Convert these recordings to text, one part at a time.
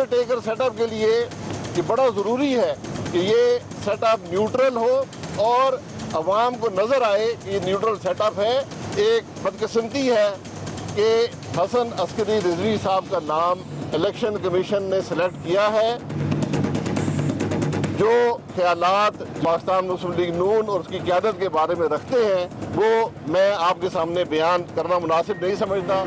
Care taker setup के लिए ये बड़ा ज़रूरी है कि ये सेटअप न्यूट्रल हो और अवाम को नज़र आए कि ये न्यूट्रल सेटअप है। एक बदकिस्मती है कि हसन अस्करी रिजवी साहब का नाम इलेक्शन कमीशन ने सेलेक्ट किया है। जो ख्यालात पाकिस्तान मुस्लिम लीग नून और उसकी क़यादत के बारे में रखते हैं वो मैं आपके सामने बयान करना मुनासिब नहीं समझता।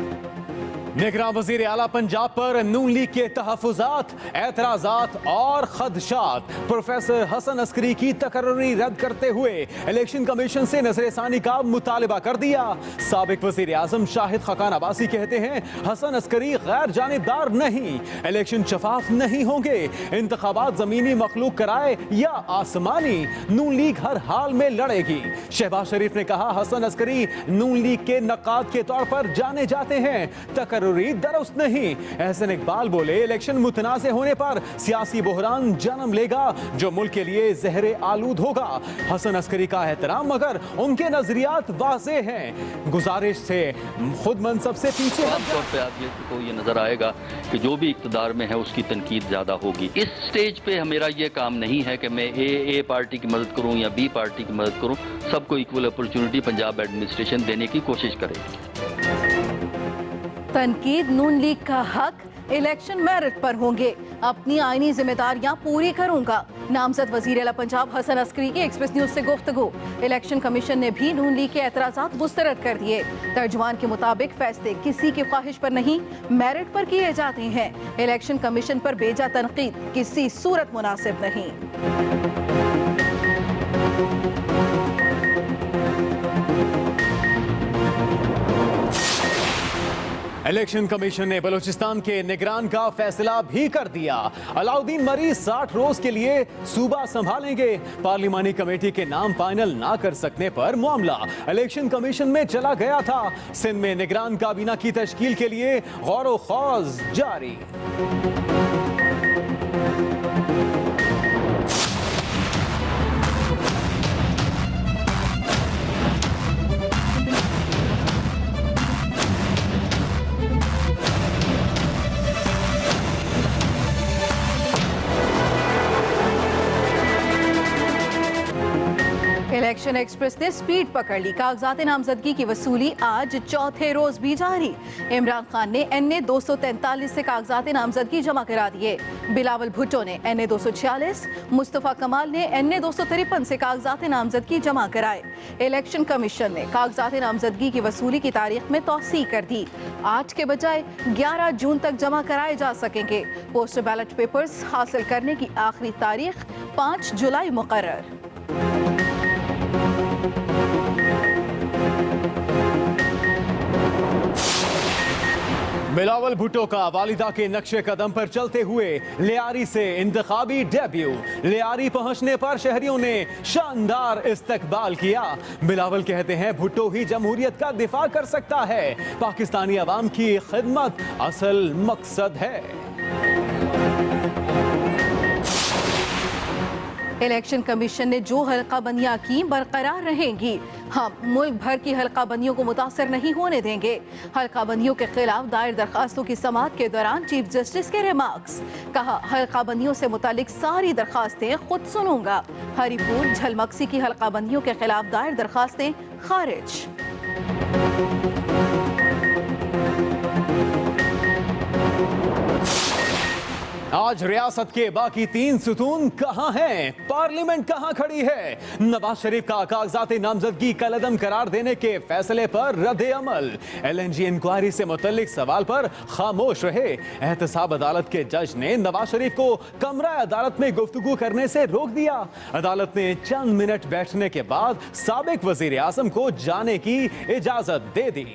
निगरान वजीर आला पंजाब पर नून लीग के तहफ़्फ़ुज़ात, एतराज़ात और खदशात। प्रोफेसर हसन अस्करी की तकर्री रद्द करते हुए इलेक्शन कमीशन से नज़रसानी का मुतालबा कर दिया। साबिक वजीर आज़म शाहिद खकान अब्बासी कहते हैं हसन अस्करी गैर जानिबदार नहीं, इलेक्शन शफाफ नहीं होंगे, इंतखाबात ज़मीनी मखलूक कराए या आसमानी, नून लीग हर हाल में लड़ेगी। शहबाज शरीफ ने कहा हसन अस्करी नून लीग के नक़ाद के तौर पर जाने जाते हैं, दुरुस्त नहीं। एहसन इकबाल बोले इलेक्शन मुतनाज़ होने पर सियासी बहरान जन्म लेगा जो मुल्क के लिए ज़हरे आलूद होगा। हसन अस्करी का एहतराम मगर उनके नजरियात वाज़े हैं, गुजारिश से खुद मनसब से पीछे। आमतौर पर आदमी को ये नजर आएगा कि जो भी इक़्तिदार में है उसकी तनकीद ज्यादा होगी। इस स्टेज पे मेरा ये काम नहीं है कि मैं ए पार्टी की मदद करूं या बी पार्टी की मदद करूं। सबको इक्वल अपॉर्चुनिटी पंजाब एडमिनिस्ट्रेशन देने की कोशिश करेगी। तनकीद नून लीग का हक, इलेक्शन मेरिट पर होंगे, अपनी आईनी जिम्मेदारियां पूरी करूंगा। नामजद वजीर आला पंजाब हसन अस्करी की एक्सप्रेस न्यूज से गुफ्तगू। इलेक्शन कमीशन ने भी नून लीग के एतराज़ात मुस्तरद कर दिए। तर्जुमान के मुताबिक फैसले किसी की ख्वाहिश पर नहीं, मेरिट पर किए जाते हैं। इलेक्शन कमीशन पर बेजा तनकीद किसी सूरत मुनासिब नहीं। इलेक्शन कमीशन ने बलूचिस्तान के निगरान का फैसला भी कर दिया। अलाउद्दीन मरी 60 रोज के लिए सूबा संभालेंगे। पार्लिमानी कमेटी के नाम फाइनल ना कर सकने पर मामला इलेक्शन कमीशन में चला गया था। सिंध में निगरान काबीना की तश्कील के लिए गौर व खौज जारी। इलेक्शन एक्सप्रेस ने स्पीड पकड़ ली। कागजात नामजदगी की वसूली आज चौथे रोज भी जारी। इमरान खान ने NA 243 से कागजात नामजदगी जमा करा दिए। बिलावल भुट्टो ने NA 246, मुस्तफ़ा कमाल ने NA 253 से कागजात नामजदगी जमा कराए। इलेक्शन कमीशन ने कागजात नामजदगी की वसूली की तारीख में तौसी कर दी। आज के बजाय 11 जून तक जमा कराए जा सकेंगे। पोस्टल बैलेट पेपर्स हासिल करने की आखिरी तारीख 5 जुलाई मुकर्रर। बिलावल भुट्टो का वालिदा के नक्शे कदम पर चलते हुए लियारी से इंतखाबी डेब्यू। लियारी पहुंचने पर शहरियों ने शानदार इस्तकबाल किया। बिलावल कहते हैं भुट्टो ही जमहूरियत का दिफा कर सकता है। पाकिस्तानी अवाम की खिदमत असल मकसद है। इलेक्शन कमीशन ने जो हल्का बंदियां की बरकरार रहेंगी। हम मुल्क भर की हल्का बंदियों को मुतासर नहीं होने देंगे। हल्का बंदियों के खिलाफ दायर दरखास्तों की समाअत के दौरान चीफ जस्टिस के रिमार्क्स। कहा हल्का बंदियों से मुतालिक सारी दरखास्तें खुद सुनूंगा। हरिपुर झलमक्सी की हल्का बंदियों के खिलाफ दायर दरखास्तें खारिज। आज रियासत के बाकी 3 सुतून कहां हैं? पार्लियामेंट कहां खड़ी है? नवाज शरीफ का कागजात नामजदगी कलअदम करार देने के फैसले पर रद्द अमल। LNG इंक्वायरी से मुतल्लिक सवाल पर खामोश रहे। एहतसाब अदालत के जज ने नवाज शरीफ को कमरा अदालत में गुफ्तगू करने से रोक दिया। अदालत ने चंद मिनट बैठने के बाद साबिक वजीर आजम को जाने की इजाजत दे दी।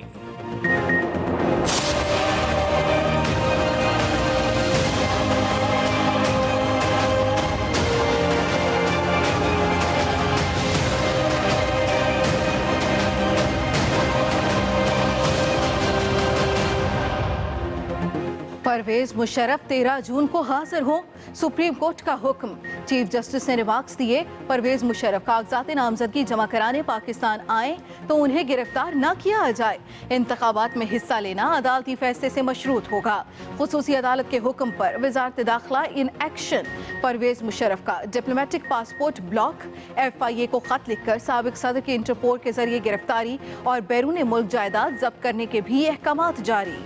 परवेज मुशर्रफ 13 जून को हाजिर हो। सुप्रीम कोर्ट का हुक्म। चीफ जस्टिस ने रिमार्क्स दिए, परवेज मुशर्रफ कागजात नामजदगी जमा कराने पाकिस्तान आए तो उन्हें गिरफ्तार न किया जाए। इंतखाबात में हिस्सा लेना अदालती फैसले से मशरूत होगा। खुसूसी अदालत के हुक्म पर वजारत दाखिला इन एक्शन। परवेज मुशर्रफ का डिप्लोमेटिक पासपोर्ट ब्लॉक, FIA को खत लिखकर साबिक सदर की इंटरपोल के जरिए गिरफ्तारी और बैरून मुल्क जायदाद जब्त करने के भी अहकामात जारी।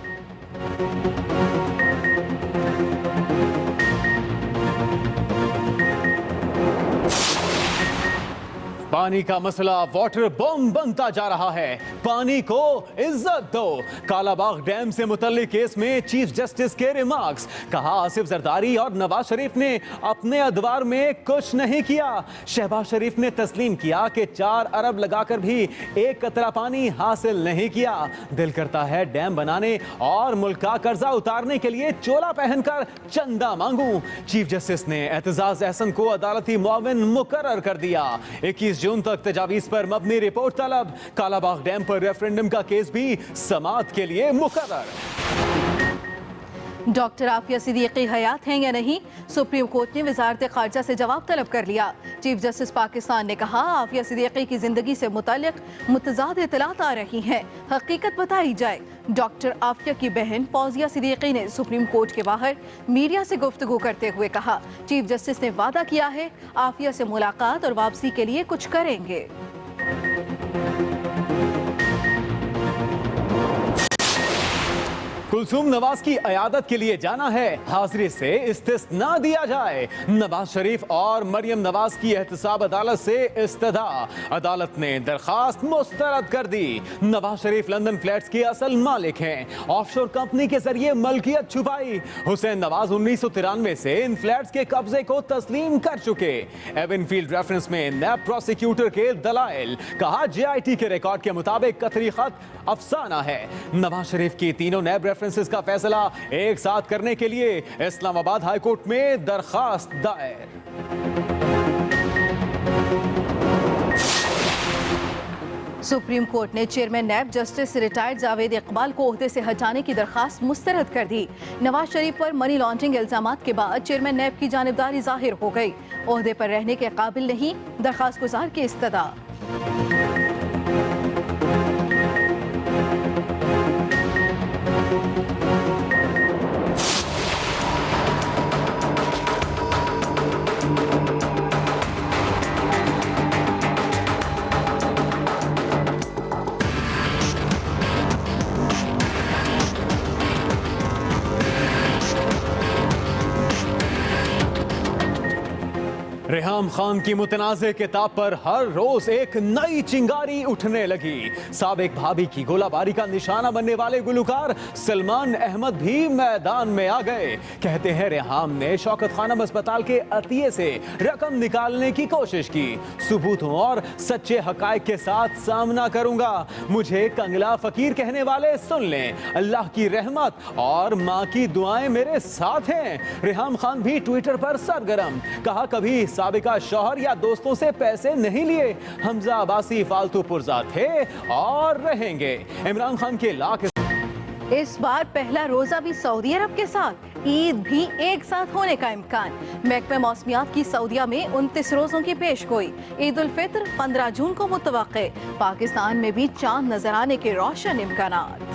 पानी का मसला वाटर बॉम्ब बनता जा रहा है। पानी को इज्जत दो। कालाबाग डैम से मुतल्लिक केस में चीफ जस्टिस के रिमार्क्स। कहा, आसिफ जरदारी और नवाज शरीफ ने अपने अदवार में कुछ नहीं किया। शहबाज शरीफ ने तस्लीम किया कि 4 अरब लगाकर भी एक कतरा पानी हासिल नहीं किया। दिल करता है डैम बनाने और मुल्क का कर्जा उतारने के लिए चोला पहनकर चंदा मांगूं। चीफ जस्टिस ने एतजाज अहसन को अदालती मुआविन मुकर्रर कर दिया। 21 जून तक तजावीज पर मबनी रिपोर्ट तलब। कालाबाग डैम पर रेफरेंडम का केस भी समाअत के लिए मुकर्रर। डॉक्टर आफिया सिद्दीकी हयात हैं या नहीं, सुप्रीम कोर्ट ने वजारत खारजा से जवाब तलब कर लिया। चीफ जस्टिस पाकिस्तान ने कहा, आफिया सिद्दीकी की जिंदगी से मुताल्लिक मुतजाद इत्तलात आ रही हैं, हकीकत बताई जाए। डॉक्टर आफिया की बहन फौजिया सिद्दीकी ने सुप्रीम कोर्ट के बाहर मीडिया से गुफ्तगू करते हुए कहा, चीफ जस्टिस ने वादा किया है आफिया से मुलाकात और वापसी के लिए कुछ करेंगे। कुलसूम नवाज की अयादत के लिए जाना है, हाजिरी से इस्तिस्ना दिया जाए। नवाज शरीफ और मरियम नवाज की एहतसाब अदालत से इस्तदा। अदालत ने दरखास्त मुस्तरद कर दी। नवाज शरीफ लंदन फ्लैट्स के असल मालिक हैं। ऑफशोर कंपनी के जरिए मलकियत छुपाई। हुसैन नवाज 1993 से इन फ्लैट्स के कब्जे को तस्लीम कर चुके। एवनफील्ड रेफरेंस में नैब प्रोसिक्यूटर के दलाइल। कहा, JIT के रिकॉर्ड के मुताबिक कतरी खत अफसाना है। नवाज शरीफ की तीनों नैब रेफरेंसेस का फैसला एक साथ करने के लिए इस्लामाबाद हाई कोर्ट में दरखास्त दायर। सुप्रीम कोर्ट ने chairman NAB justice retired Javed Iqbal को ओहदे से हटाने की दरखास्त मुस्तरद कर दी। नवाज शरीफ पर मनी लॉन्ड्रिंग इल्जामात के बाद चेयरमैन नैब की जानिबदारी जाहिर हो गई। ओहदे पर रहने के काबिल नहीं, दरखास्त गुजार की इस्तदा। रेहाम खान की मुतनाज़े किताब पर हर रोज एक नई चिंगारी उठने लगी। साबिक भाभी की गोलाबारी का निशाना बनने वाले गुलकार सलमान अहमद भी मैदान में आ गए। कहते हैं, रेहाम ने शौकत खानम अस्पताल के अतिये से रकम निकालने की कोशिश की। सबूतों और सच्चे हकायक के साथ सामना करूंगा। मुझे कंगला फकीर कहने वाले सुन लें। अल्लाह की रहमत और माँ की दुआएं मेरे साथ हैं। रेहाम खान भी ट्विटर पर सरगर्म। कहा, कभी साबिका शौहर या दोस्तों से पैसे नहीं लिए। हमजा अब्बासी फालतू पुरजा थे और रहेंगे। इमरान खान के लाख इस बार पहला रोजा भी सऊदी अरब के साथ, ईद भी एक साथ होने का इम्कान। महकमे मौसमियात की सऊदिया में 29 रोजों की पेशगोई। ईद उल फित्र 15 जून को मुतवक्के। पाकिस्तान में भी चांद नजर आने के रोशन इम्कानात।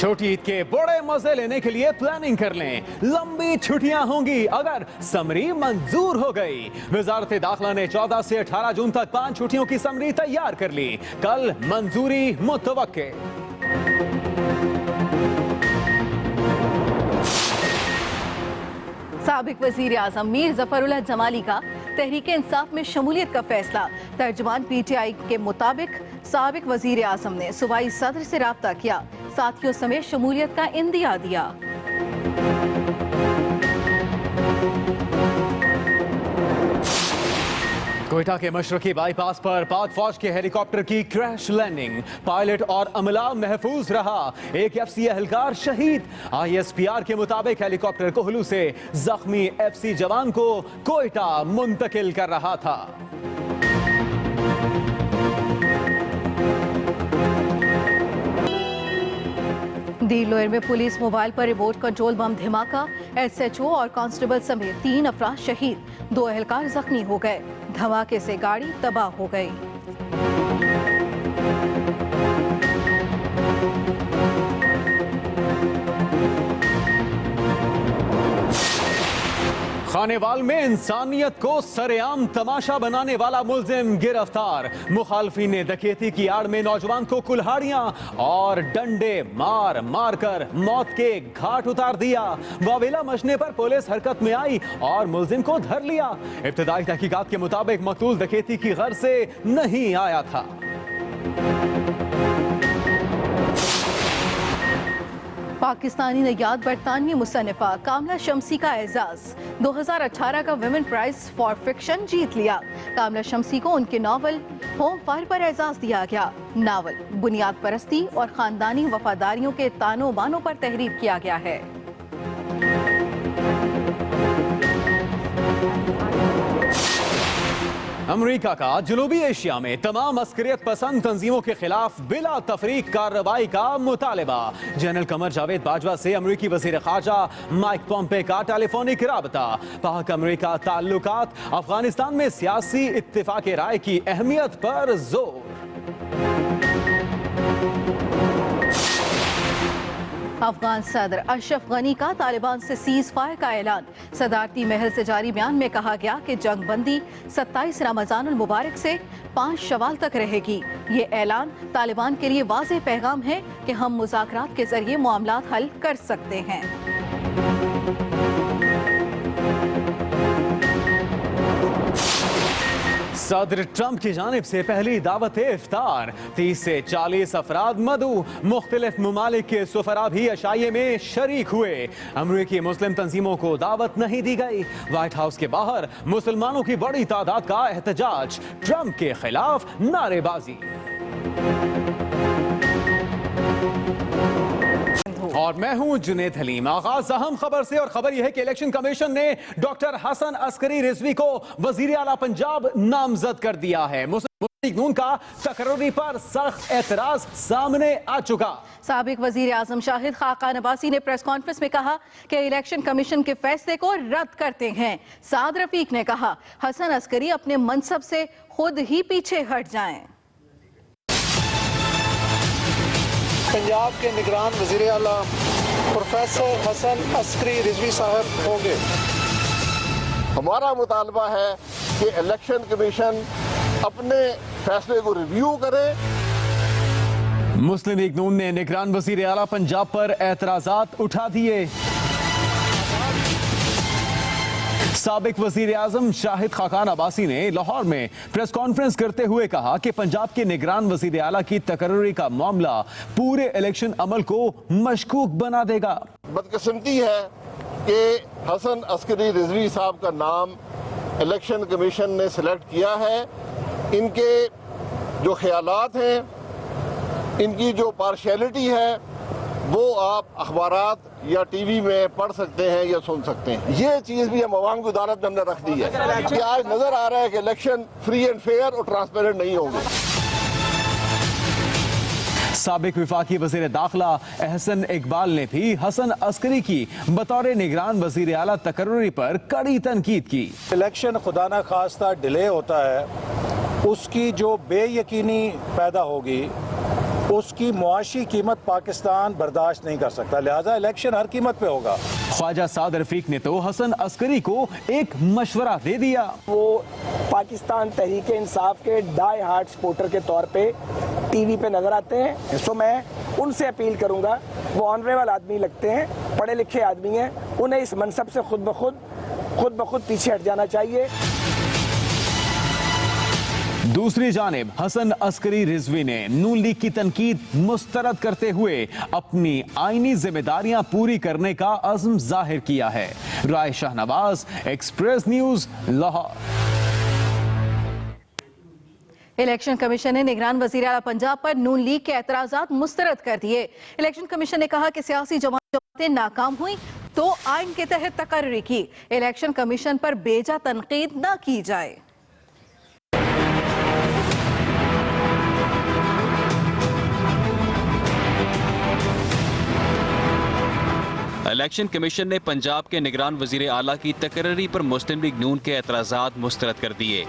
छोटी ईद के बड़े मजे लेने के लिए प्लानिंग कर लें। लंबी छुट्टियां होंगी अगर समरी मंजूर हो गई। वजारत दाखिला ने 14 से 18 जून तक 5 छुट्टियों की समरी तैयार कर ली। कल मंजूरी मुतवक्के। साबिक वजीर आजम मीर जफरुल्लाह जमाली का तहरीक इंसाफ में शमूलियत का फैसला। तर्जुमान PTI के मुताबिक साबिक वजीर आजम ने सूबाई सदर से राब्ता किया, साथियों समेत शमूलियत का इंदिया दिया। कोयटा के मशरकी बाईपास पर पाक फौज के हेलीकॉप्टर की क्रैश लैंडिंग। पायलट और अमला महफूज रहा। एक FC एहलकार शहीद। ISPR के मुताबिक हेलीकॉप्टर कोहलू से जख्मी FC जवान को कोयटा मुंतकिल कर रहा था। दीर लोयर में पुलिस मोबाइल पर रिमोट कंट्रोल बम धमाका, SHO और कांस्टेबल समेत 3 अफराद शहीद, 2 एहलकार जख्मी हो गए। धमाके से गाड़ी तबाह हो गई। खानेवाल में इंसानियत को सरेआम तमाशा बनाने वाला मुलजिम गिरफ्तार। मुखालफिन ने डकैती की आड़ में नौजवान को कुल्हाड़ियां और डंडे मार मार कर मौत के घाट उतार दिया। वावेला मचने पर पुलिस हरकत में आई और मुलजिम को धर लिया। इब्तदाई तहकीकात के मुताबिक मकतूल डकैती की गर्ज से नहीं आया था। पाकिस्तानी नयाद बरतानवी मुसन्निफा कामला शम्सी का एजाज। 2018 का विमेन प्राइज फॉर फिक्शन जीत लिया। कामला शम्सी को उनके नावल होम फायर पर एजाज दिया गया। नावल बुनियाद परस्ती और खानदानी वफादारियों के तानो बानों पर तहरीर किया गया है। अमेरिका का जनूबी एशिया में तमाम अस्करियत पसंद तंजीमों के खिलाफ बिला तफरीक कार्रवाई का मुतालबा। जनरल कमर जावेद बाजवा से अमेरिकी वजीर खारजा माइक पॉम्पे का टेलीफोनिक राबता। पाक अमेरिका ताल्लुकात, अफगानिस्तान में सियासी इत्तिफाक राय की अहमियत पर जोर। अफगान सदर अशरफ गनी का तालिबान से सीज फायर का ऐलान। सदारती महल से जारी बयान में कहा गया कि जंग बंदी 27 रमजानुल मुबारक से 5 शवाल तक रहेगी। ये ऐलान तालिबान के लिए वाज़ेह पैगाम है कि हम मुज़ाकरात के जरिए मामलात हल कर सकते हैं। सदर ट्रंप की जानिब से पहली दावत इफ्तार। 30 से 40 अफराद मदू। मुख्तलिफ ममालिक के सुफरा भी अशाइये में शरीक हुए। अमरीकी मुस्लिम तंजीमों को दावत नहीं दी गई। व्हाइट हाउस के बाहर मुसलमानों की बड़ी तादाद का एहतजाज। ट्रंप के खिलाफ नारेबाजी। और मैं हूं जुनेद हलीम। आगाज अहम खबर से, और खबर यह है कि इलेक्शन कमीशन ने डॉक्टर हसन अस्करी रिजवी को वजीर आला पंजाब नामजद कर दिया है। मुस्लिम लीग नून का तकर्री पर सख्त एतराज सामने आ चुका। साबिक वजीर आजम शाहिद खाकान अब्बासी ने प्रेस कॉन्फ्रेंस में कहा कि इलेक्शन कमीशन के फैसले को रद्द करते हैं। साद रफीक ने कहा हसन अस्करी अपने मनसब से खुद ही पीछे हट जाएं। पंजाब के निगरान वज़ीर आला प्रोफेसर हसन अस्करी रिजवी साहब होंगे। हमारा मुतालबा है कि इलेक्शन कमीशन अपने फैसले को रिव्यू करे। मुस्लिम लीग नून ने निगरान वजीर आला पंजाब पर एतराजात उठा दिए। साबिक वजीर आजम शाहिद खाकान अब्बासी ने लाहौर में प्रेस कॉन्फ्रेंस करते हुए कहा कि पंजाब के निगरान वजीर आला की तकर्री का मामला पूरे इलेक्शन अमल को मशकूक बना देगा। बदकिस्मती है कि हसन अस्करी रिजवी साहब का नाम इलेक्शन कमीशन ने सिलेक्ट किया है। इनके जो ख्यालात हैं, इनकी जो पार्शियलिटी है, वो आप अखबारात या टीवी में पढ़ सकते हैं या सुन सकते हैं। ये चीज़ भी हम अवाम की अदालत में हमने रख दी है कि आज नजर आ रहा है कि इलेक्शन फ्री एंड फेयर और ट्रांसपेरेंट नहीं होंगे। साबिक विफाकी वजीर दाखिला एहसन इकबाल ने भी हसन अस्करी की बतौर निगरान वजीर आला तकर्री पर कड़ी तनकीद की। इलेक्शन खुदा न खास्ता डिले होता है, उसकी जो बेयकीनी पैदा होगी उसकी मुआशी कीमत पाकिस्तान बर्दाश्त नहीं कर सकता। लिहाजा इलेक्शन हर कीमत पे होगा। ख्वाजा साद रफीक ने तो हसन अस्करी को एक मशवरा दे दिया। वो पाकिस्तान तहरीक इंसाफ के डाई हार्ट सपोर्टर के तौर पे टीवी पे नजर आते हैं, तो मैं उनसे अपील करूंगा, वो ऑनरेबल आदमी लगते हैं, पढ़े लिखे आदमी हैं, उन्हें इस मनसब से खुद ब खुद पीछे हट जाना चाहिए। दूसरी जानिब हसन अस्करी रिजवी ने नून लीग की तनकीद मुस्तरद करते हुए अपनी आईनी जिम्मेदारियां पूरी करने का अज़्म जाहिर किया है। Rai Shahnawaz, Express News, Lahore. Election commission ने निगरान वजीर आला पंजाब पर नून लीग के एतराजात मुस्तरद कर दिए। इलेक्शन कमीशन ने कहा कि सियासी जमातें नाकाम हुई तो आइन के तहत तकर्री की। इलेक्शन कमीशन पर बेजा तनकीद न की जाए। इलेक्शन कमीशन ने पंजाब के निगरान वजीर आला की तकर्री पर मुस्लिम लीग नून के एतराज़ात मुस्तरद कर दिए।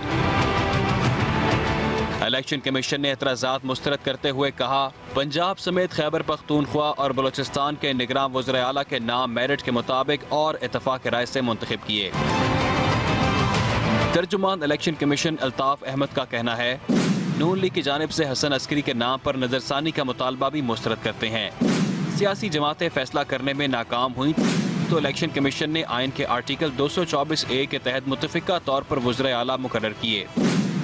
इलेक्शन कमीशन ने एतराज़ात मुस्तरद करते हुए कहा, पंजाब समेत खैबर पख्तूनख्वा और बलोचिस्तान के निगरान वज़ीर आला के नाम मेरिट के मुताबिक और इत्तफाक राय से मुंतखब किए। तर्जुमान इलेक्शन कमीशन अल्ताफ अहमद का कहना है, नून लीग की जानिब से हसन अस्करी के नाम पर नजरसानी का मुतालबा भी मुस्तरद करते हैं। सियासी जमातें फैसला करने में नाकाम हुई तो इलेक्शन कमीशन ने आइन के आर्टिकल 224A के तहत मुतफिका तौर पर वज़ीर आला मुकर्रर किए।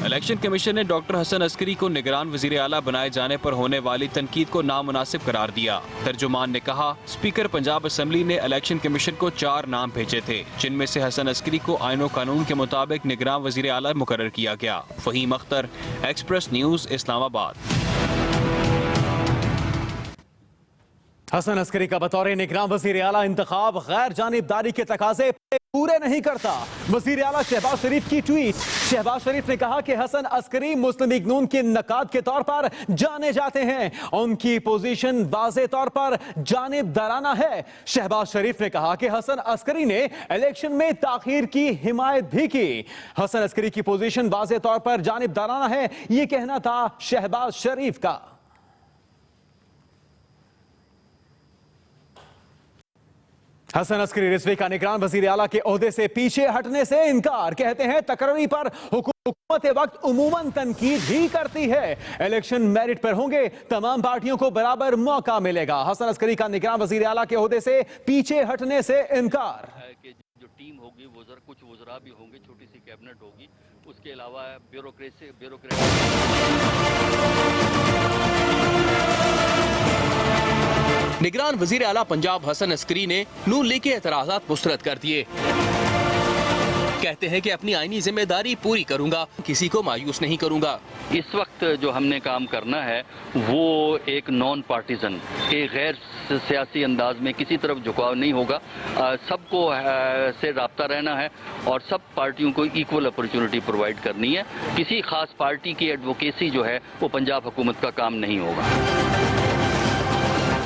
इलेक्शन कमीशन ने डॉक्टर हसन अस्करी को निगरान वज़ीर आला बनाए जाने पर होने वाली तनकीद को नामुनासिब करार दिया। तर्जुमान ने कहा, स्पीकर पंजाब असम्बली ने इलेक्शन कमीशन को 4 नाम भेजे थे, जिनमें से हसन अस्करी को आइन व कानून के मुताबिक निगरान वज़ीर आला मुकर्रर किया गया। Faheem Akhtar, Express news, Islamabad. हसन अस्करी का बतौर निगरान वज़ीर आला इंतखाब गैर जानिबदारी के तकाजे पूरे नहीं करता। वज़ीर आला शहबाज शरीफ की ट्वीट। शहबाज शरीफ ने कहा कि हसन अस्करी मुस्लिम लीग नून के नकाद के तौर पर जाने जाते हैं, उनकी पोजीशन वाज़े तौर पर जानिबदाराना है। शहबाज शरीफ ने कहा कि हसन अस्करी ने इलेक्शन में ताखीर की हिमायत भी की। हसन अस्करी की पोजीशन वाज़े तौर पर जानिबदाराना है, यह कहना था शहबाज शरीफ का। हसन अस्करी रिजवी का निगरान वज़ीर आला के ओहदे से पीछे हटने से इनकार। कहते हैं तकर्री पर हुकूमत वक्त उमूमन तनकीद ही करती है। इलेक्शन मेरिट पर होंगे, तमाम पार्टियों को बराबर मौका मिलेगा। हसन अस्करी का निगरान वज़ीर आला के ओहदे से पीछे हटने से इनकार। जो टीम होगी वो कुछ वज़रा भी होंगे, छोटी सी कैबिनेट होगी, उसके अलावा ब्यूरोक्रेसी निगरान वजीर आला पंजाब हसन अस्करी ने नून लीग के एतराज़ात मुस्तरद कर दिए। कहते हैं कि अपनी आईनी जिम्मेदारी पूरी करूंगा, किसी को मायूस नहीं करूंगा। इस वक्त जो हमने काम करना है वो एक नॉन पार्टीजन, एक गैर सियासी अंदाज में किसी तरफ झुकाव नहीं होगा। सबको से राब्ता रहना है और सब पार्टियों को इक्वल अपॉर्चुनिटी प्रोवाइड करनी है। किसी खास पार्टी की एडवोकेसी जो है वो पंजाब हुकूमत का काम नहीं होगा।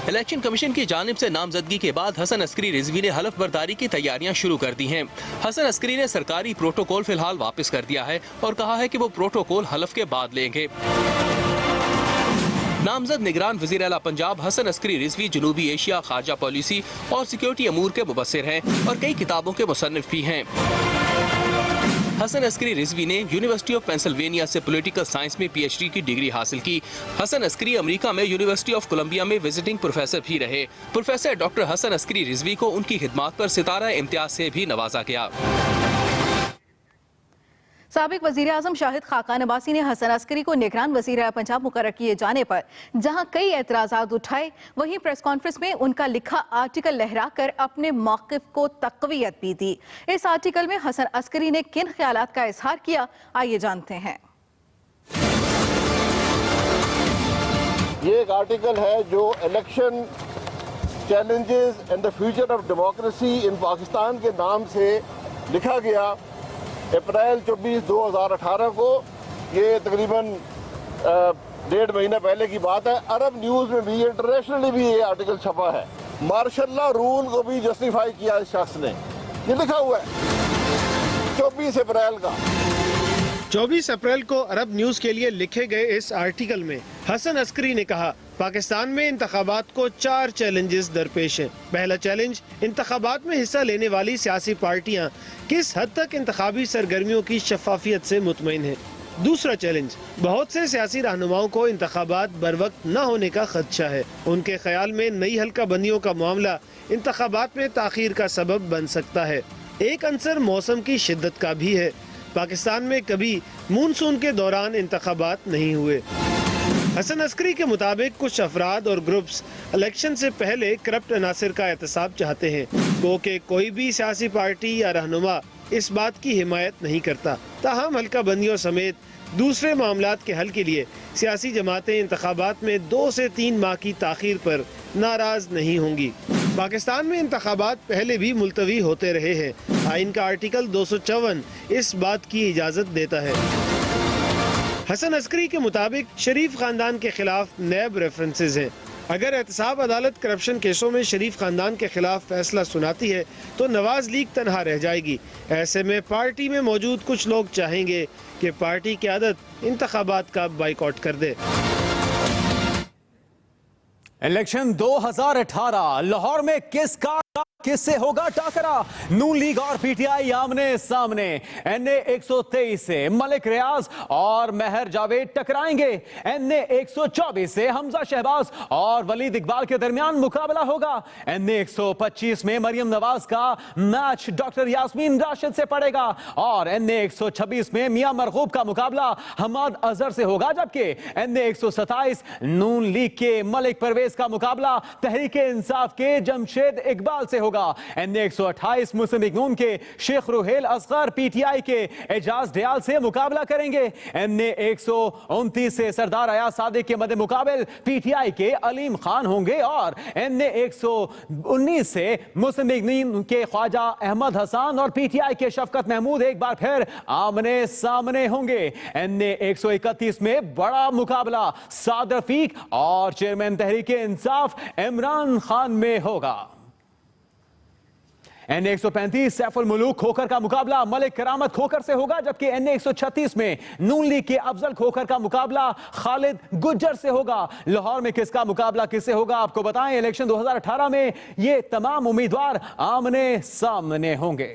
इलेक्शन कमीशन की जानिब से नामजदगी के बाद हसन अस्करी रिजवी ने हलफ बर्दारी की तैयारियां शुरू कर दी हैं। हसन अस्करी ने सरकारी प्रोटोकॉल फिलहाल वापस कर दिया है और कहा है कि वो प्रोटोकॉल हलफ के बाद लेंगे। नामजद निगरान वज़ीर आला पंजाब हसन अस्करी रिजवी जनूबी एशिया, खारजा पॉलिसी और सिक्योरिटी अमूर के मुबस्सिर हैं और कई किताबों के मुसन्निफ भी हैं। हसन अस्करी रिजवी ने यूनिवर्सिटी ऑफ पेंसिल्वेनिया से पॉलिटिकल साइंस में PhD की डिग्री हासिल की। हसन अस्करी अमेरिका में यूनिवर्सिटी ऑफ कोलंबिया में विजिटिंग प्रोफेसर भी रहे। प्रोफेसर डॉक्टर हसन अस्करी रिजवी को उनकी खिदमात पर सितारा इम्तियाज से भी नवाजा गया। साबिक वज़ीर आज़म शाहिद खाकान अब्बासी ने हसन अस्करी को निगरान वज़ीर आला पंजाब मुकर्रर किए जाने पर जहां कई एतराज़ात उठाए, वहीं प्रेस कॉन्फ्रेंस में उनका लिखा आर्टिकल लहराकर अपने मौक़िफ़ को तक़वियत भी दी। इस आर्टिकल में हसन अस्करी ने किन ख्यालात का इजहार किया, आइए जानते हैं। ये एक आर्टिकल है जो election challenges and the future of democracy in Pakistan के नाम से लिखा गया। अप्रैल 24, 2018 को, ये तकरीबन 1.5 महीना पहले की बात है। अरब न्यूज़ में भी, इंटरनेशनली भी ये आर्टिकल छपा है। मार्शल लॉ रूल को भी जस्टिफाई किया इस शख्स ने, ये लिखा हुआ है 24 अप्रैल का। 24 अप्रैल को अरब न्यूज़ के लिए लिखे गए इस आर्टिकल में हसन अस्करी ने कहा, पाकिस्तान में इंतखाबात को 4 चैलेंजेस दरपेश हैं। पहला चैलेंज, इंतखाबात में हिस्सा लेने वाली सियासी पार्टियां किस हद तक इंतखाबी सरगर्मियों की शफाफियत से मुतमईन हैं। दूसरा चैलेंज, बहुत से सियासी रहनुमाओं को इंतखाबात बरवक्त न होने का खदशा है। उनके ख्याल में नई हल्का बंदियों का मामला इंतखाबात में ताखीर का सबब बन सकता है। एक अंसर मौसम की शिद्दत का भी है। पाकिस्तान में कभी मानसून के दौरान इंतखाबात नहीं हुए। हसन अस्करी के मुताबिक कुछ अफराद और ग्रुप्स इलेक्शन से पहले करप्ट अनासर का एहतसाब चाहते हैं, क्योंकि कोई भी सियासी पार्टी या रहनुमा इस बात की हिमायत नहीं करता। ताहम हल्का बंदियों समेत दूसरे मामलात के हल के लिए सियासी जमातें इंतखाबात में 2 से 3 माह की ताखीर पर नाराज नहीं होंगी। पाकिस्तान में इंतखाबात पहले भी मुलतवी होते रहे हैं। आइन का आर्टिकल 254 इस बात की इजाज़त देता है। हसन अस्करी के मुताबिक शरीफ खानदान के खिलाफ नैब रेफरेंसेस हैं। अगर एहतसाब अदालत करप्शन केसों में शरीफ खानदान के खिलाफ फैसला सुनाती है तो नवाज लीग तनहा रह जाएगी। ऐसे में पार्टी में मौजूद कुछ लोग चाहेंगे कि पार्टी की आदत इंतखाबात का बाइकआउट कर दे। इलेक्शन 2018 लाहौर में किससे होगा टाकरा? नून लीग और पीटीआई आमने सामने। एनए 123 से मलिक रियाज और महर जावेद टकराएंगे। एनए 124 से हमजा शहबाज और वलीद इकबाल के दरमियान मुकाबला होगा। एनए 125 में मरियम नवाज का मैच डॉक्टर यास्मीन राशिद से पड़ेगा और एनए 126 में मियां मरगूब का मुकाबला हमाद अजहर से होगा, जबकि एनए 127 नून लीग के मलिक परवेज का मुकाबला तहरीक इंसाफ के जमशेद इकबाल से होगा। एनए 128 मुस्लिम लीग नून के शेख रुहेल असगर पीटीआई के एजाज दयाल से मुकाबला करेंगे। एनए 129 से सरदार अयाज सादिक के मद्दे मुकाबल पीटीआई के अलीम खान होंगे और एनए 119 से मुस्लिम लीग नून के ख्वाजा अहमद हसन और पीटीआई के शफकत महमूद एक बार फिर आमने सामने होंगे। एनए 131 में बड़ा मुकाबला साद रफीक और चेयरमैन तहरीक इंसाफ इमरान खान में होगा। एनए 135 सैफुल मुलूक खोखर का मुकाबला मलिक करामत खोखर से होगा, जबकि एनए 136 में नून लीग के अफजल खोखर का मुकाबला खालिद गुज्जर से होगा। लाहौर में किसका मुकाबला किससे होगा आपको बताएं। इलेक्शन 2018 में ये तमाम उम्मीदवार आमने सामने होंगे।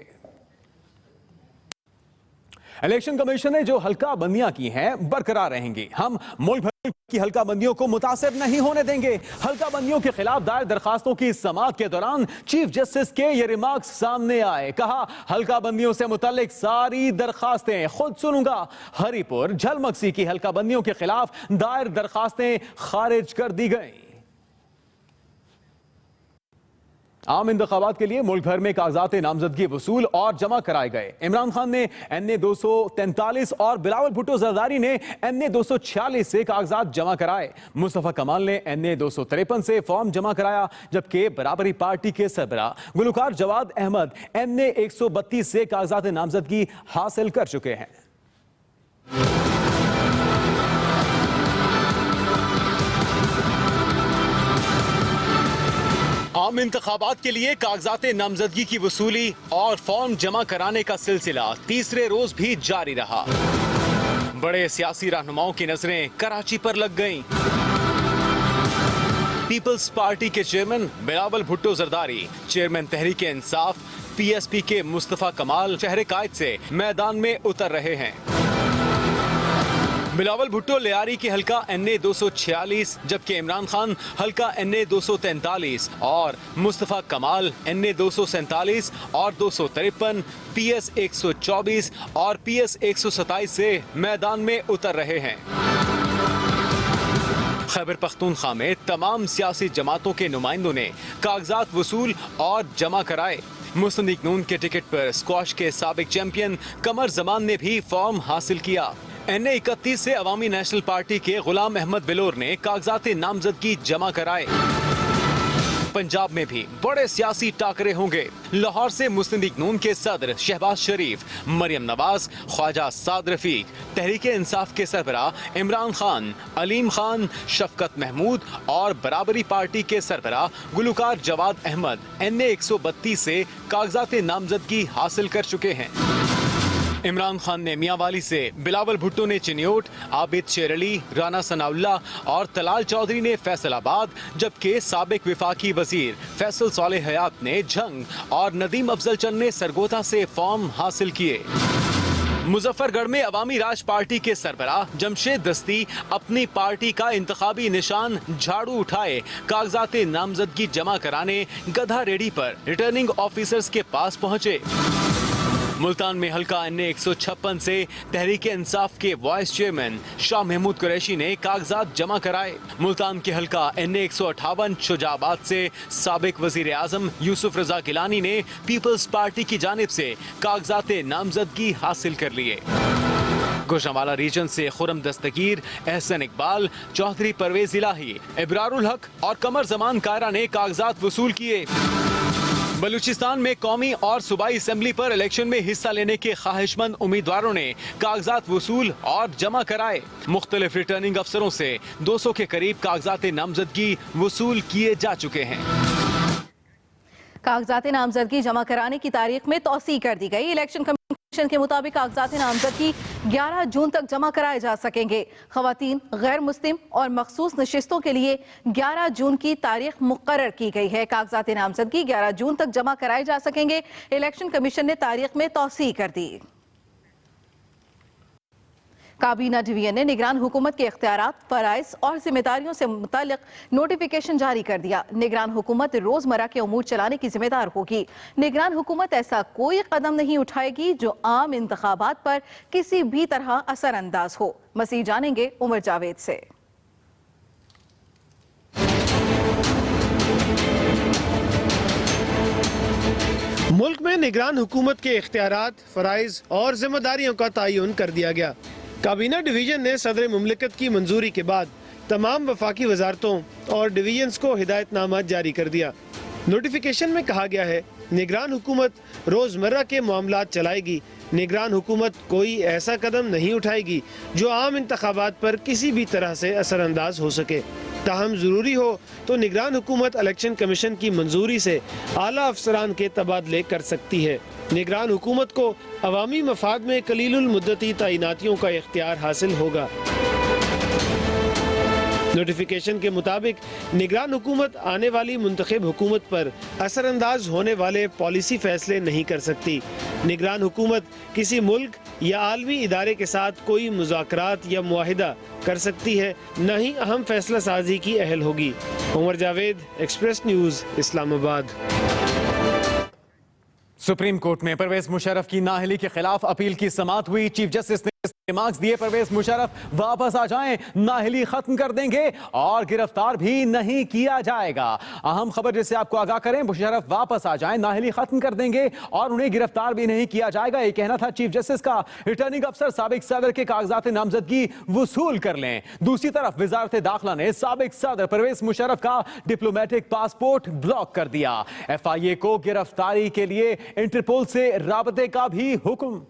इलेक्शन कमीशन ने जो हल्का बंदियां की हैं बरकरार रहेंगी। हम मुल्क भर की हल्का बंदियों को मुतासिर नहीं होने देंगे। हल्का बंदियों के खिलाफ दायर दरखास्तों की समाअत के दौरान चीफ जस्टिस के ये रिमार्क्स सामने आए। कहा, हल्का बंदियों से मुताल्लिक सारी दरखास्तें खुद सुनूंगा। हरीपुर झलमक्सी की हल्का बंदियों के खिलाफ दायर दरखास्तें खारिज कर दी गई। आम इंतखाबात के लिए मुल्क भर में कागजात नामजदगी वसूल और जमा कराए गए। इमरान खान ने एनए 243 और बिलावल भुट्टो जरदारी ने एनए 246 से कागजात जमा कराए। मुस्तफा कमाल ने एनए 253 से फॉर्म जमा कराया, जबकि बराबरी पार्टी के सरबरा गुलकार जवाद अहमद एनए 132 से कागजात नामजदगी हासिल कर चुके हैं। आम इंतखाबात के लिए कागजात नामजदगी की वसूली और फॉर्म जमा कराने का सिलसिला तीसरे रोज भी जारी रहा। बड़े सियासी रहनुमाओं की नजरें कराची पर लग गईं। पीपल्स पार्टी के chairman Bilawal Bhutto Zardari, chairman Tehreek Insaf PSP के मुस्तफा कमाल शहर कायद से मैदान में उतर रहे हैं। बिलावल भुट्टो लियारी के हल्का एनए 246, जबकि इमरान खान हल्का एनए 243 और मुस्तफा कमाल एनए 247 और 253, पीएस 124 और पीएस 127 से मैदान में उतर रहे हैं। खैबर पख्तूनख्वा में तमाम सियासी जमातों के नुमाइंदों ने कागजात वसूल और जमा कराए। मुस्लिम लीग नून के टिकट पर स्क्वाश के साबिक चैंपियन कमर जमान ने भी फॉर्म हासिल किया। एनए 31 से अवामी नेशनल पार्टी के गुलाम अहमद बिलोर ने कागजात नामजदगी जमा कराए। पंजाब में भी बड़े सियासी टाकरे होंगे। लाहौर से मुस्लिम लीग नून के सदर शहबाज शरीफ, मरियम नवाज, ख्वाजा साद रफीक, तहरीक इंसाफ के सरबरा इमरान खान, अलीम खान, शफकत महमूद और बराबरी पार्टी के सरबरा गुलकार जवाद अहमद एनए 132 से कागजात नामजदगी हासिल कर चुके हैं। इमरान खान ने मियांवाली से, बिलावल भुट्टो ने चिन्योट, आबिद शेर अली, राना सनाउल्ला और तलाल चौधरी ने फैसलाबाद, जबकि साबिक विफाकी वजीर फैसल सालेह हयात ने झंग और नदीम अफजल चंद ने सरगोधा से फॉर्म हासिल किए। मुजफ्फरगढ़ में अवामी राज पार्टी के सरबराह जमशेद दस्ती अपनी पार्टी का इंतखाबी निशान झाड़ू उठाए कागजात नामजदगी जमा कराने गधा रेडी पर रिटर्निंग ऑफिसर्स के पास पहुंचे। मुल्तान में हल्का एनए 156 से तहरीक इंसाफ के वाइस चेयरमैन शाह महमूद कुरैशी ने कागजात जमा कराए। मुल्तान के हल्का एनए 158 शुजाबाद से साबिक वजीर आजम यूसुफ रजा गिलानी ने पीपल्स पार्टी की जानिब से कागजात नामजदगी हासिल कर लिए। गुजरांवाला रीजन से खुरम दस्तगीर, एहसन इकबाल, चौधरी परवेज इलाही, इब्रारुल हक और कमर जमान कायरा ने कागजात वसूल किए। बलूचिस्तान में कौमी और सूबाई असेंबली पर इलेक्शन में हिस्सा लेने के ख्वाहिशमंद उम्मीदवारों ने कागजात वसूल और जमा कराए। मुख्तलिफ रिटर्निंग अफसरों से 200 के करीब कागजात नामजदगी वसूल किए जा चुके हैं। कागजात नामजदगी जमा कराने की तारीख में तौसी कर दी गई। इलेक्शन कमीशन के मुताबिक कागजात नामजदगी 11 जून तक जमा कराए जा सकेंगे। खवातीन, गैर मुस्लिम और मखसूस नशिस्तों के लिए 11 जून की तारीख मुकर्रर की गई है। कागजात नामजदगी 11 जून तक जमा कराए जा सकेंगे। इलेक्शन कमीशन ने तारीख में तौसी कर दी। काबीना डिवीजन ने निगरान हुकूमत के इख्तियारात, फराइज और जिम्मेदारियों से मुतालिक नोटिफिकेशन जारी कर दिया। निगरान हुकूमत रोजमर्रा के उमूर चलाने की जिम्मेदार होगी। निगरान हुकूमत ऐसा कोई कदम नहीं उठाएगी जो आम इंतखाबात पर किसी भी तरह असरअंदाज हो। मज़ीद जानेंगे उमर जावेद से। मुल्क में निगरान हुकूमत के इख्तियारात, फराइज और जिम्मेदारियों का तयन कर दिया गया। काबीना डिवीजन ने सदर मुमलिकत की मंजूरी के बाद तमाम वफाकी वजारतों और डिवीजन्स को हिदायतनामा जारी कर दिया। नोटिफिकेशन में कहा गया है, निगरान हुकूमत रोजमर्रा के मामलात चलाएगी। निगरान हुकूमत कोई ऐसा कदम नहीं उठाएगी जो आम इंतखाबात पर किसी भी तरह से असरअंदाज हो सके। ताहम ज़रूरी हो तो निगरान हुकूमत इलेक्शन कमीशन की मंजूरी से आला अफसरान के तबादले कर सकती है। निगरान हुकूमत को अवामी मफाद में कलीलुल मुद्दती तैनातियों का इख्तियार हासिल होगा। नोटिफिकेशन के मुताबिक निगरान हुकूमत आने वाली मुंतखब हुकूमत पर असरअंदाज होने वाले पॉलिसी फैसले नहीं कर सकती। निगरान हुकूमत किसी मुल्क या आलमी इदारे के साथ कोई मुज़ाकरात या मुआहिदा कर सकती है, न ही अहम फैसला साजी की अहल होगी। Umar Javed, express news, Islamabad. Supreme court में परवेज मुशर्रफ की नाअहली के खिलाफ अपील की समाअत हुई। चीफ जस्टिस ने मार्क्स दिए, परवेज मुशर्रफ वापस आ जाएं, नाअहली खत्म कर देंगे और गिरफ्तार भी नहीं किया जाएगा। अहम खबर जिससे आपको आगाह करें, मुशर्रफ वापस आ जाएं, नाअहली खत्म कर देंगे और उन्हें गिरफ्तार भी नहीं किया जाएगा, ये कहना था चीफ जस्टिस का। रिटर्निंग अफसर साबिक सदर के कागजात नामजदगी वसूल कर लें। दूसरी तरफ वजारत दाखिला ने साबिक सदर परवेज मुशर्रफ का डिप्लोमेटिक पासपोर्ट ब्लॉक कर दिया। FIA को गिरफ्तारी के लिए इंटरपोल से राबते का भी हुक्म।